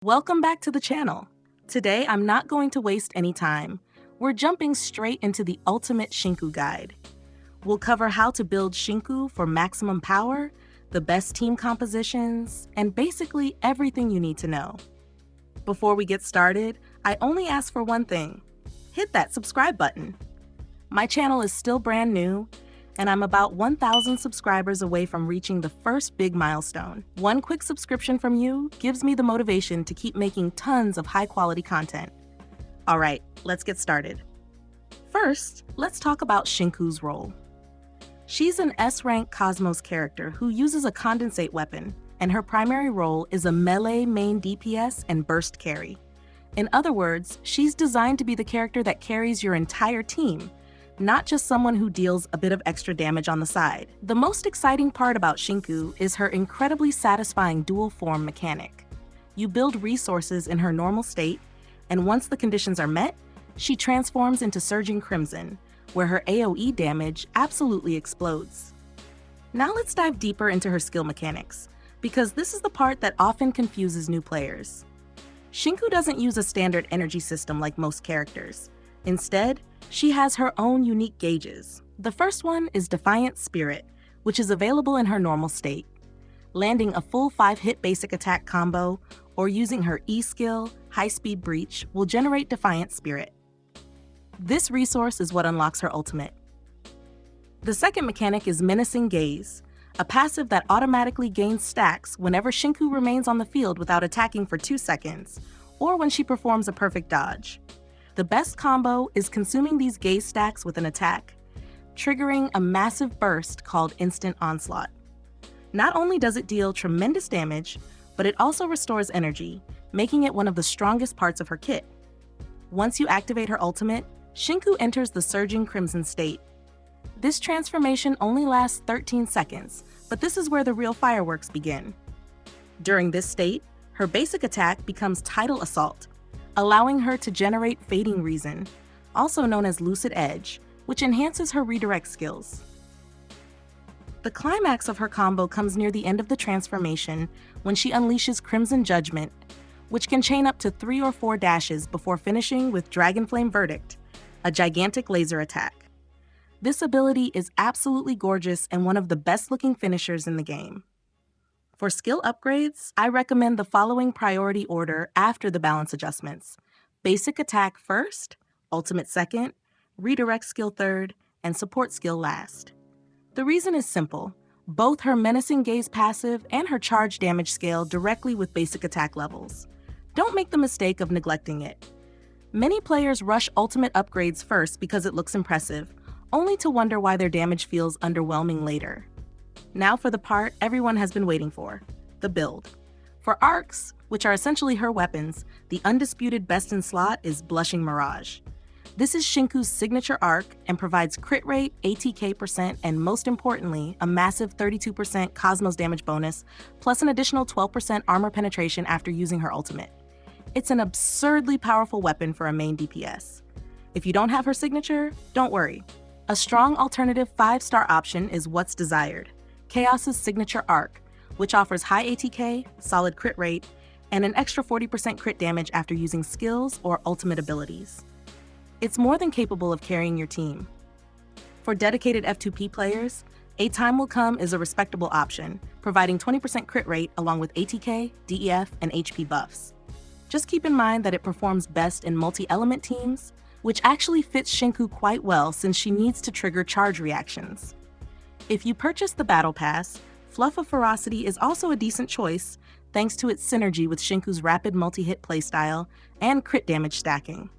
Welcome back to the channel. Today, I'm not going to waste any time. We're jumping straight into the ultimate Shinku guide. We'll cover how to build Shinku for maximum power, the best team compositions, and basically everything you need to know. Before we get started, I only ask for one thing. Hit that subscribe button. My channel is still brand new, and I'm about 1,000 subscribers away from reaching the first big milestone. One quick subscription from you gives me the motivation to keep making tons of high-quality content. All right, let's get started. First, let's talk about Shinku's role. She's an S-rank Cosmos character who uses a condensate weapon, and her primary role is a melee main DPS and burst carry. In other words, she's designed to be the character that carries your entire team, not just someone who deals a bit of extra damage on the side. The most exciting part about Shinku is her incredibly satisfying dual form mechanic. You build resources in her normal state, and once the conditions are met, she transforms into Surging Crimson, where her AoE damage absolutely explodes. Now let's dive deeper into her skill mechanics, because this is the part that often confuses new players. Shinku doesn't use a standard energy system like most characters. Instead, she has her own unique gauges. The first one is Defiant Spirit, which is available in her normal state. Landing a full 5-hit basic attack combo or using her E-skill, High Speed Breach, will generate Defiant Spirit. This resource is what unlocks her ultimate. The second mechanic is Menacing Gaze, a passive that automatically gains stacks whenever Shinku remains on the field without attacking for 2 seconds, or when she performs a perfect dodge. The best combo is consuming these gaze stacks with an attack, triggering a massive burst called Instant Onslaught. Not only does it deal tremendous damage, but it also restores energy, making it one of the strongest parts of her kit. Once you activate her ultimate, Shinku enters the Surging Crimson state. This transformation only lasts 13 seconds, but this is where the real fireworks begin. During this state, her basic attack becomes Tidal Assault, allowing her to generate Fading Reason, also known as Lucid Edge, which enhances her redirect skills. The climax of her combo comes near the end of the transformation when she unleashes Crimson Judgment, which can chain up to 3 or 4 dashes before finishing with Dragonflame Verdict, a gigantic laser attack. This ability is absolutely gorgeous and one of the best-looking finishers in the game. For skill upgrades, I recommend the following priority order after the balance adjustments: Basic Attack first, Ultimate second, Redirect skill third, and Support skill last. The reason is simple. Both her Menacing Gaze passive and her charge damage scale directly with basic attack levels. Don't make the mistake of neglecting it. Many players rush ultimate upgrades first because it looks impressive, only to wonder why their damage feels underwhelming later. Now for the part everyone has been waiting for, the build. For arcs, which are essentially her weapons, the undisputed best in slot is Blushing Mirage. This is Shinku's signature arc and provides crit rate, ATK %, and most importantly, a massive 32% Cosmos damage bonus, plus an additional 12% armor penetration after using her ultimate. It's an absurdly powerful weapon for a main DPS. If you don't have her signature, don't worry. A strong alternative 5-star option is what's desired: Chaos's signature arc, which offers high ATK, solid crit rate, and an extra 40% crit damage after using skills or ultimate abilities. It's more than capable of carrying your team. For dedicated F2P players, A Time Will Come is a respectable option, providing 20% crit rate along with ATK, DEF, and HP buffs. Just keep in mind that it performs best in multi-element teams, which actually fits Shinku quite well since she needs to trigger charge reactions. If you purchase the Battle Pass, Fluff of Ferocity is also a decent choice thanks to its synergy with Shinku's rapid multi-hit playstyle and crit damage stacking.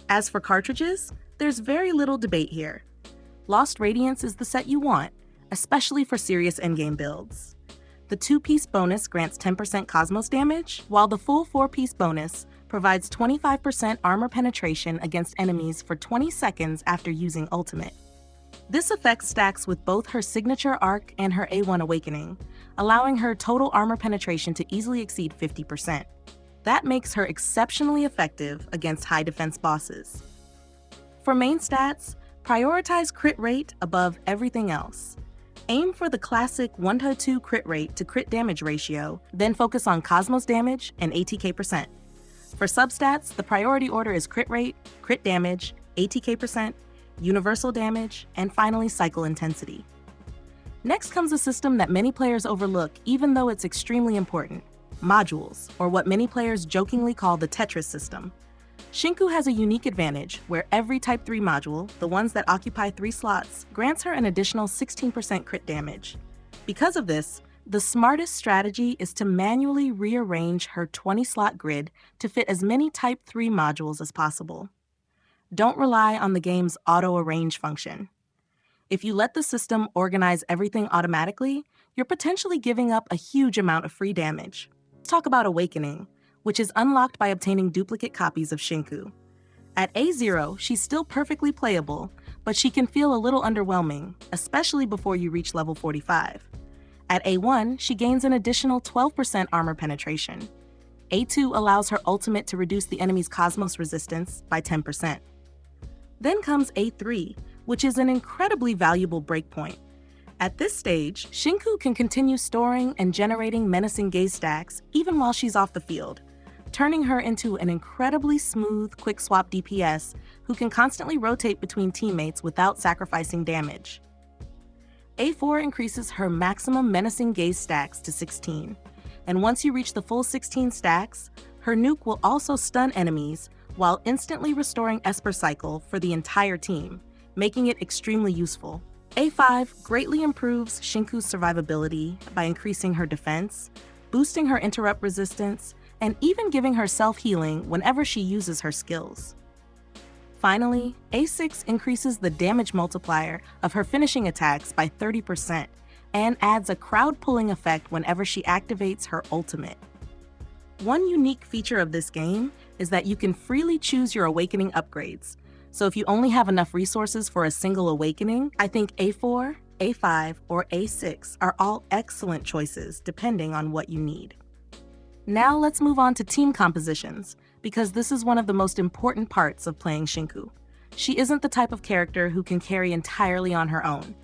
As for cartridges, there's very little debate here. Lost Radiance is the set you want, especially for serious endgame builds. The 2-piece bonus grants 10% Cosmos damage, while the full 4-piece bonus provides 25% armor penetration against enemies for 20 seconds after using ultimate. This effect stacks with both her signature arc and her A1 Awakening, allowing her total armor penetration to easily exceed 50%. That makes her exceptionally effective against high defense bosses. For main stats, prioritize crit rate above everything else. Aim for the classic 1-to-2 crit rate to crit damage ratio, then focus on Cosmos damage and ATK%. For substats, the priority order is crit rate, crit damage, ATK%, universal damage, and finally cycle intensity. Next comes a system that many players overlook even though it's extremely important: modules, or what many players jokingly call the Tetris system. Shinku has a unique advantage where every Type 3 module, the ones that occupy 3 slots, grants her an additional 16% crit damage. Because of this, the smartest strategy is to manually rearrange her 20-slot grid to fit as many Type 3 modules as possible. Don't rely on the game's auto-arrange function. If you let the system organize everything automatically, you're potentially giving up a huge amount of free damage. Let's talk about Awakening, which is unlocked by obtaining duplicate copies of Shinku. At A0, she's still perfectly playable, but she can feel a little underwhelming, especially before you reach level 45. At A1, she gains an additional 12% armor penetration. A2 allows her ultimate to reduce the enemy's Cosmos resistance by 10%. Then comes A3, which is an incredibly valuable breakpoint. At this stage, Shinku can continue storing and generating menacing gaze stacks even while she's off the field, turning her into an incredibly smooth quick-swap DPS who can constantly rotate between teammates without sacrificing damage. A4 increases her maximum menacing gaze stacks to 16, and once you reach the full 16 stacks, her nuke will also stun enemies while instantly restoring Esper Cycle for the entire team, making it extremely useful. A5 greatly improves Shinku's survivability by increasing her defense, boosting her interrupt resistance, and even giving her self-healing whenever she uses her skills. Finally, A6 increases the damage multiplier of her finishing attacks by 30% and adds a crowd-pulling effect whenever she activates her ultimate. One unique feature of this game is that you can freely choose your awakening upgrades. So if you only have enough resources for a single awakening, I think A4, A5, or A6 are all excellent choices depending on what you need. Now let's move on to team compositions, because this is one of the most important parts of playing Shinku. She isn't the type of character who can carry entirely on her own.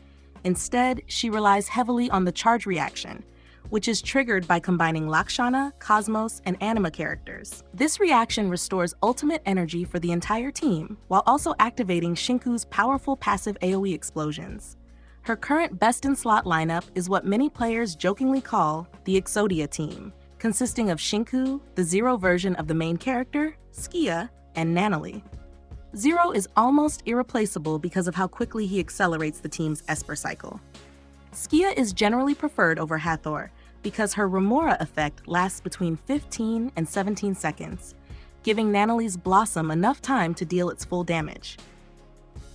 Instead, she relies heavily on the charge reaction, which is triggered by combining Lakshana, Cosmos, and Anima characters. This reaction restores ultimate energy for the entire team, while also activating Shinku's powerful passive AoE explosions. Her current best-in-slot lineup is what many players jokingly call the Exodia team, consisting of Shinku, the Zero version of the main character, Skia, and Nanalie. Zero is almost irreplaceable because of how quickly he accelerates the team's Esper cycle. Skia is generally preferred over Hathor because her Remora effect lasts between 15 and 17 seconds, giving Nanalie's Blossom enough time to deal its full damage.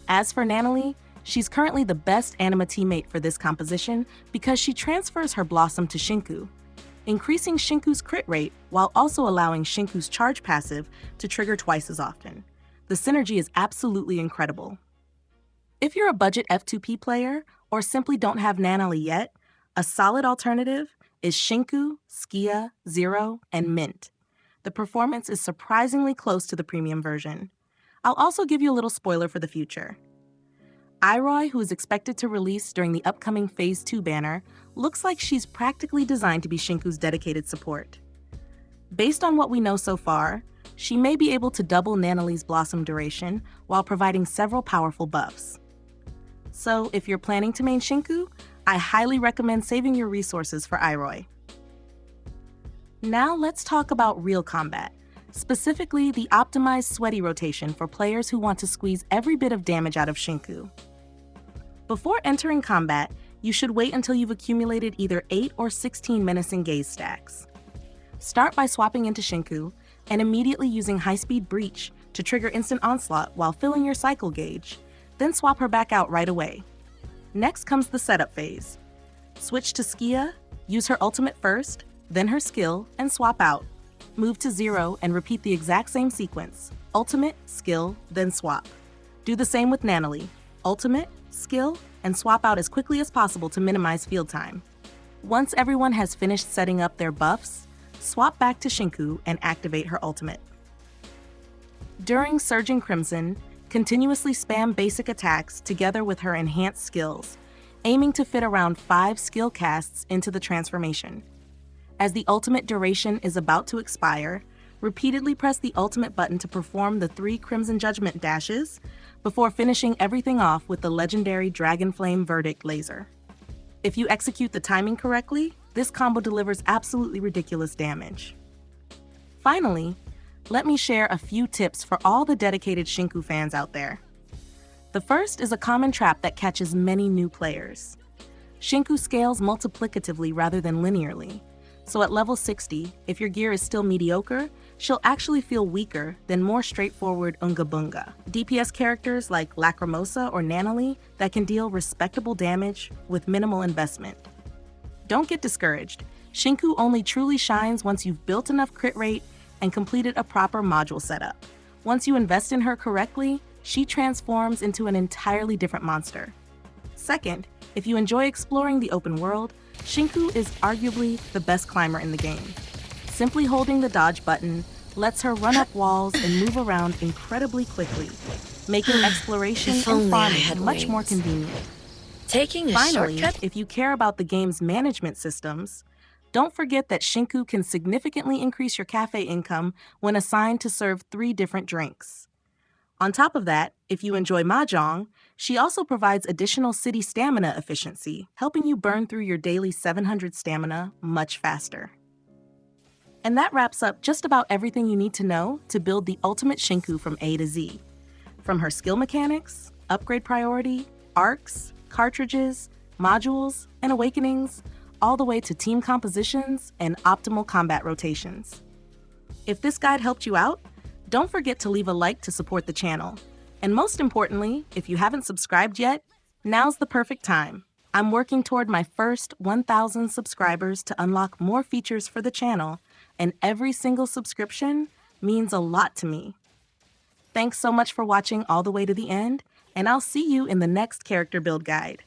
As for Nanalie, she's currently the best Anima teammate for this composition because she transfers her Blossom to Shinku, increasing Shinku's crit rate while also allowing Shinku's charge passive to trigger twice as often. The synergy is absolutely incredible. If you're a budget F2P player or simply don't have Nanalie yet, a solid alternative is Shinku, Skia, Zero, and Mint. The performance is surprisingly close to the premium version. I'll also give you a little spoiler for the future. Iroy, who is expected to release during the upcoming Phase 2 banner, looks like she's practically designed to be Shinku's dedicated support. Based on what we know so far, she may be able to double Nanalie's Blossom duration while providing several powerful buffs. So if you're planning to main Shinku, I highly recommend saving your resources for Iroy. Now let's talk about real combat, specifically the optimized sweaty rotation for players who want to squeeze every bit of damage out of Shinku. Before entering combat, you should wait until you've accumulated either 8 or 16 menacing gaze stacks. Start by swapping into Shinku and immediately using high-speed breach to trigger instant onslaught while filling your cycle gauge, then swap her back out right away. Next comes the setup phase. Switch to Skia, use her ultimate first, then her skill, and swap out. Move to Zero and repeat the exact same sequence: ultimate, skill, then swap. Do the same with Nanalie: ultimate, skill, and swap out as quickly as possible to minimize field time. Once everyone has finished setting up their buffs, swap back to Shinku and activate her ultimate. During Surging Crimson, continuously spam basic attacks together with her enhanced skills, aiming to fit around 5 skill casts into the transformation. As the ultimate duration is about to expire, repeatedly press the ultimate button to perform the 3 Crimson Judgment dashes before finishing everything off with the legendary Dragon Flame Verdict laser. If you execute the timing correctly, this combo delivers absolutely ridiculous damage. Finally, let me share a few tips for all the dedicated Shinku fans out there. The first is a common trap that catches many new players. Shinku scales multiplicatively rather than linearly, so at level 60, if your gear is still mediocre, she'll actually feel weaker than more straightforward Unga Bunga DPS characters like Lacrimosa or Nanali that can deal respectable damage with minimal investment. Don't get discouraged. Shinku only truly shines once you've built enough crit rate and completed a proper module setup. Once you invest in her correctly, she transforms into an entirely different monster. Second, if you enjoy exploring the open world, Shinku is arguably the best climber in the game. Simply holding the dodge button lets her run up walls and move around incredibly quickly, making exploration and farming much more convenient. Finally, if you care about the game's management systems, don't forget that Shinku can significantly increase your cafe income when assigned to serve 3 different drinks. On top of that, if you enjoy mahjong, she also provides additional city stamina efficiency, helping you burn through your daily 700 stamina much faster. And that wraps up just about everything you need to know to build the ultimate Shinku from A to Z. From her skill mechanics, upgrade priority, arcs, cartridges, modules, and awakenings, all the way to team compositions and optimal combat rotations. If this guide helped you out, don't forget to leave a like to support the channel. And most importantly, if you haven't subscribed yet, now's the perfect time. I'm working toward my first 1,000 subscribers to unlock more features for the channel, and every single subscription means a lot to me. Thanks so much for watching all the way to the end, and I'll see you in the next character build guide.